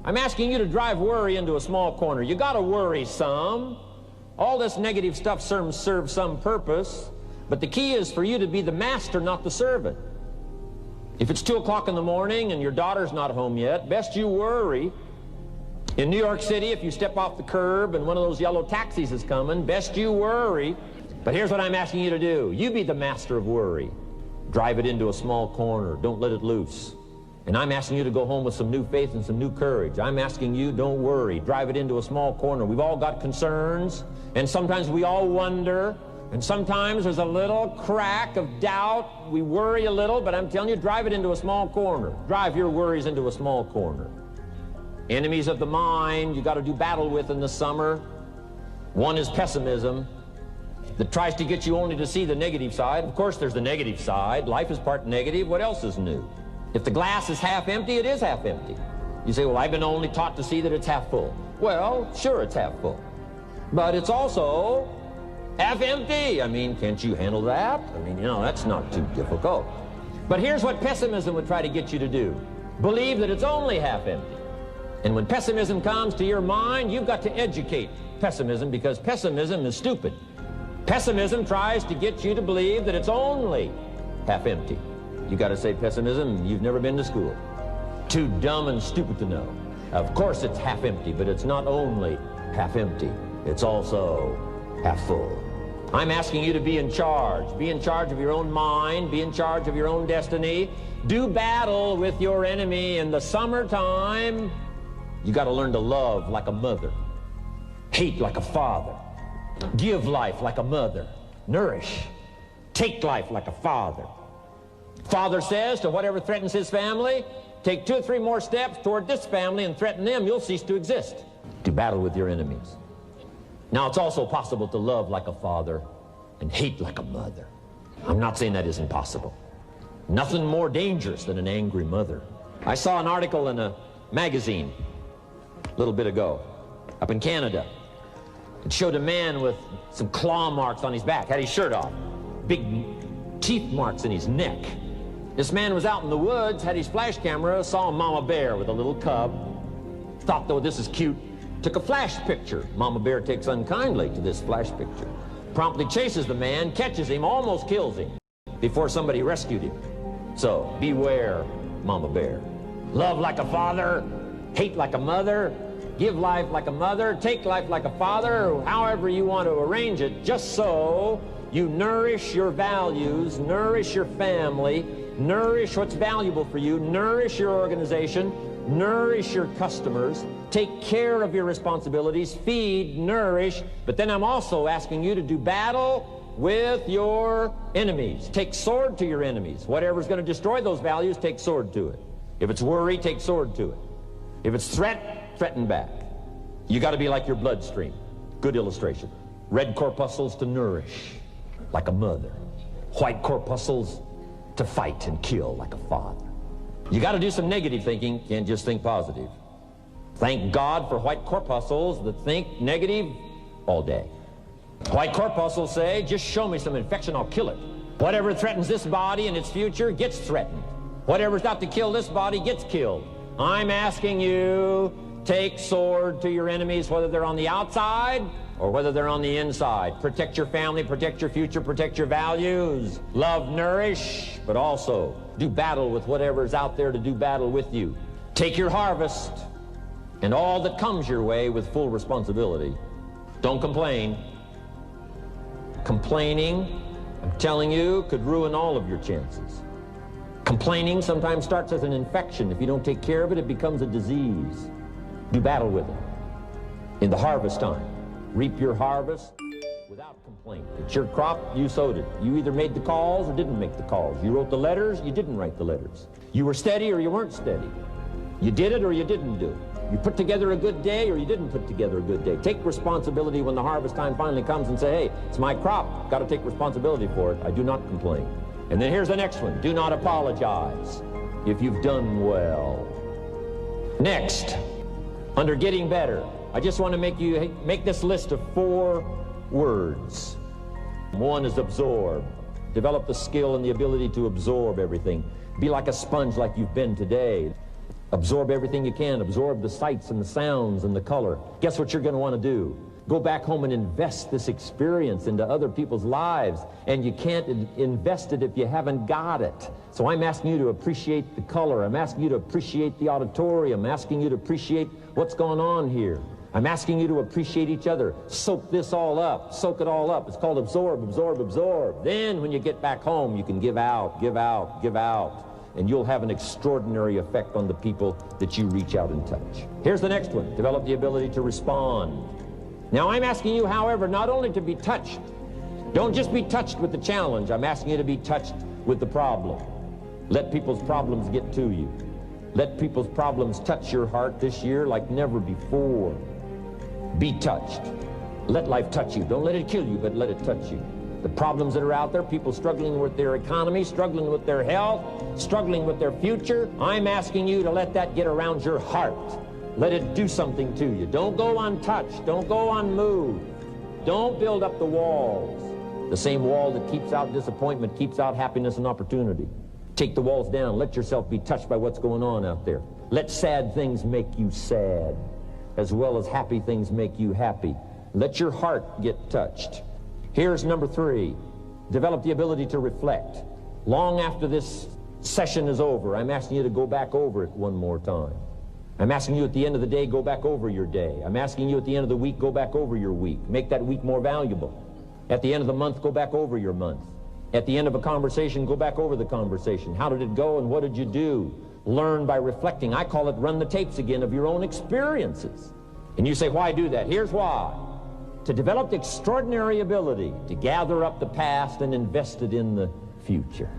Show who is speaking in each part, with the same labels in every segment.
Speaker 1: I'm asking you to drive worry into a small corner. You got to worry some. All this negative stuff serves some purpose, but the key is for you to be the master, not the servant. If it's 2 o'clock in the morning and your daughter's not home yet, best you worry. In New York City, if you step off the curb and one of those yellow taxis is coming, best you worry. But here's what I'm asking you to do. You be the master of worry. Drive it into a small corner. Don't let it loose. And I'm asking you to go home with some new faith and some new courage. I'm asking you, don't worry. Drive it into a small corner. We've all got concerns, and sometimes we all wonder, and sometimes there's a little crack of doubt. We worry a little, but I'm telling you, drive it into a small corner. Drive your worries into a small corner. Enemies of the mind you got to do battle with in the summer. One is pessimism, that tries to get you only to see the negative side. Of course, there's the negative side. Life is part negative. What else is new? If the glass is half empty, it is half empty. You say, well, I've been only taught to see that it's half full. Well, sure, it's half full. But it's also half empty. I mean, can't you handle that? I mean, you know, that's not too difficult. But here's what pessimism would try to get you to do. Believe that it's only half empty. And when pessimism comes to your mind, you've got to educate pessimism, because pessimism is stupid. Pessimism tries to get you to believe that it's only half empty. You got to say, pessimism, you've never been to school. Too dumb and stupid to know. Of course it's half empty, but it's not only half empty. It's also half full. I'm asking you to be in charge. Be in charge of your own mind. Be in charge of your own destiny. Do battle with your enemy in the summertime. You got to learn to love like a mother. Hate like a father. Give life like a mother. Nourish. Take life like a father. Father says to whatever threatens his family, take 2 or 3 more steps toward this family and threaten them, you'll cease to exist. Do battle with your enemies. Now, it's also possible to love like a father and hate like a mother. I'm not saying that isn't possible. Nothing more dangerous than an angry mother. I saw an article in a magazine a little bit ago up in Canada. It showed a man with some claw marks on his back, had his shirt off, big teeth marks in his neck. This man was out in the woods, had his flash camera, saw a mama bear with a little cub, thought, though, this is cute, took a flash picture. Mama bear takes unkindly to this flash picture, promptly chases the man, catches him, almost kills him before somebody rescued him. So, beware, mama bear. Love like a father, hate like a mother, give life like a mother, take life like a father, however you want to arrange it, just so you nourish your values, nourish your family, nourish what's valuable for you, nourish your organization, nourish your customers, take care of your responsibilities, feed, nourish. But then I'm also asking you to do battle with your enemies. Take sword to your enemies. Whatever's going to destroy those values, take sword to it. If it's worry, take sword to it. If it's threat, threaten back. You got to be like your bloodstream. Good illustration. Red corpuscles to nourish like a mother. White corpuscles to fight and kill like a father. You got to do some negative thinking, can't just think positive. Thank God for white corpuscles that think negative all day. White corpuscles say, just show me some infection, I'll kill it. Whatever threatens this body and its future gets threatened. Whatever's not to kill this body gets killed. I'm asking you, take sword to your enemies, whether they're on the outside or whether they're on the inside. Protect your family, protect your future, protect your values. Love, nourish, but also do battle with whatever's out there to do battle with you. Take your harvest and all that comes your way with full responsibility. Don't complain. Complaining, I'm telling you, could ruin all of your chances. Complaining sometimes starts as an infection. If you don't take care of it, it becomes a disease. Do battle with it. In the harvest time, reap your harvest without complaint. It's your crop, you sowed it. You either made the calls or didn't make the calls. You wrote the letters, you didn't write the letters. You were steady or you weren't steady. You did it or you didn't do it. You put together a good day or you didn't put together a good day. Take responsibility when the harvest time finally comes and say, hey, it's my crop. Got to take responsibility for it. I do not complain. And then here's the next one. Do not apologize if you've done well. Next, under getting better, I just want to make this list of 4 words. 1 is absorb. Develop the skill and the ability to absorb everything. Be like a sponge like you've been today. Absorb everything you can. Absorb the sights and the sounds and the color. Guess what you're going to want to do? Go back home and invest this experience into other people's lives. And you can't invest it if you haven't got it. So I'm asking you to appreciate the color. I'm asking you to appreciate the auditorium. I'm asking you to appreciate what's going on here. I'm asking you to appreciate each other. Soak this all up. Soak it all up. It's called absorb, absorb, absorb. Then when you get back home, you can give out, give out, give out. And you'll have an extraordinary effect on the people that you reach out and touch. Here's the next one. Develop the ability to respond. Now I'm asking you, however, not only to be touched. Don't just be touched with the challenge. I'm asking you to be touched with the problem. Let people's problems get to you. Let people's problems touch your heart this year like never before. Be touched. Let life touch you. Don't let it kill you, but let it touch you. The problems that are out there, people struggling with their economy, struggling with their health, struggling with their future, I'm asking you to let that get around your heart. Let it do something to you. Don't go untouched. Don't go unmoved. Don't build up the walls. The same wall that keeps out disappointment keeps out happiness and opportunity. Take the walls down. Let yourself be touched by what's going on out there. Let sad things make you sad, as well as happy things make you happy. Let your heart get touched. Here's number 3. Develop the ability to reflect. Long after this session is over, I'm asking you to go back over it one more time. I'm asking you at the end of the day, go back over your day. I'm asking you at the end of the week, go back over your week. Make that week more valuable. At the end of the month, go back over your month. At the end of a conversation, go back over the conversation. How did it go and what did you do? Learn by reflecting. I call it run the tapes again of your own experiences. And you say, why do that? Here's why. To develop the extraordinary ability to gather up the past and invest it in the future.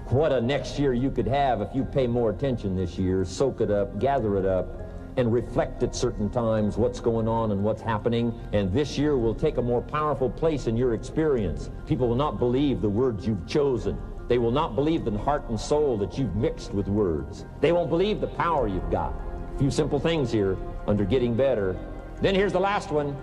Speaker 1: What a next year you could have if you pay more attention this year, soak it up, gather it up, and reflect at certain times what's going on and what's happening. And this year will take a more powerful place in your experience. People will not believe the words you've chosen. They will not believe the heart and soul that you've mixed with words. They won't believe the power you've got. A few simple things here under getting better. Then here's the last one,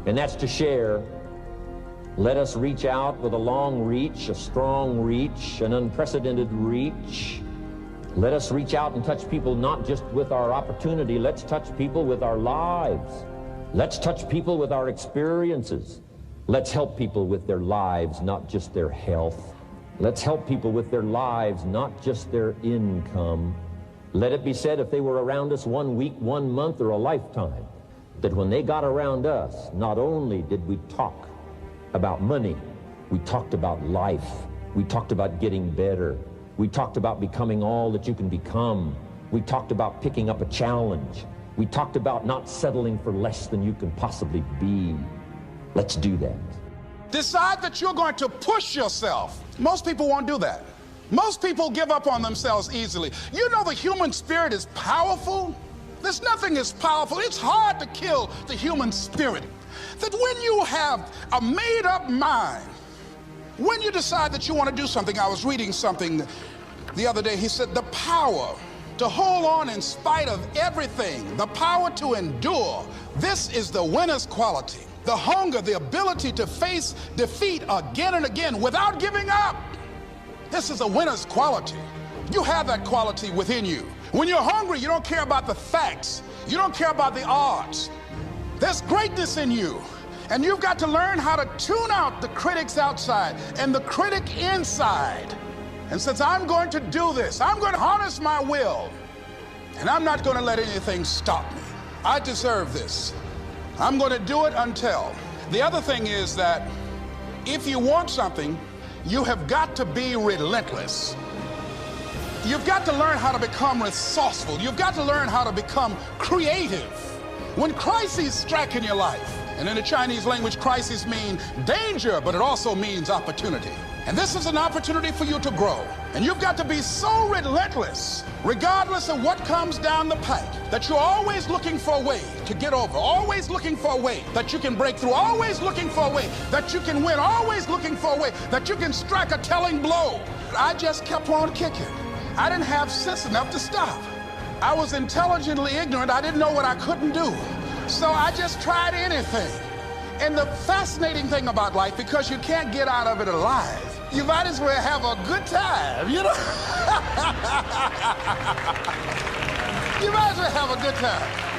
Speaker 1: and that's to share. Let us reach out with a long reach, a strong reach, an unprecedented reach. Let us reach out and touch people not just with our opportunity. Let's touch people with our lives. Let's touch people with our experiences. Let's help people with their lives, not just their health. Let's help people with their lives, not just their income. Let it be said, if they were around us 1 week, 1 month, or a lifetime, that when they got around us, not only did we talk about money, we talked about life. We talked about getting better. We talked about becoming all that you can become. We talked about picking up a challenge. We talked about not settling for less than you can possibly be. Let's do that.
Speaker 2: Decide that you're going to push yourself. Most people won't do that. Most people give up on themselves easily. You know the human spirit is powerful. There's nothing as powerful. It's hard to kill the human spirit. That when you have a made-up mind, when you decide that you want to do something, I was reading something the other day, he said the power to hold on in spite of everything, the power to endure, this is the winner's quality. The hunger, the ability to face defeat again and again without giving up. This is a winner's quality. You have that quality within you. When you're hungry, you don't care about the facts. You don't care about the odds. There's greatness in you. And you've got to learn how to tune out the critics outside and the critic inside. And since I'm going to do this, I'm going to harness my will. And I'm not going to let anything stop me. I deserve this. I'm going to do it until. The other thing is that if you want something, you have got to be relentless. You've got to learn how to become resourceful. You've got to learn how to become creative. When crises strike in your life, and in the Chinese language, crises mean danger, but it also means opportunity. And this is an opportunity for you to grow. And you've got to be so relentless, regardless of what comes down the pike, that you're always looking for a way to get over, always looking for a way that you can break through, always looking for a way that you can win, always looking for a way that you can strike a telling blow. I just kept on kicking. I didn't have sense enough to stop. I was intelligently ignorant. I didn't know what I couldn't do. So I just tried anything. And the fascinating thing about life, because you can't get out of it alive, you might as well have a good time, you know? You might as well have a good time.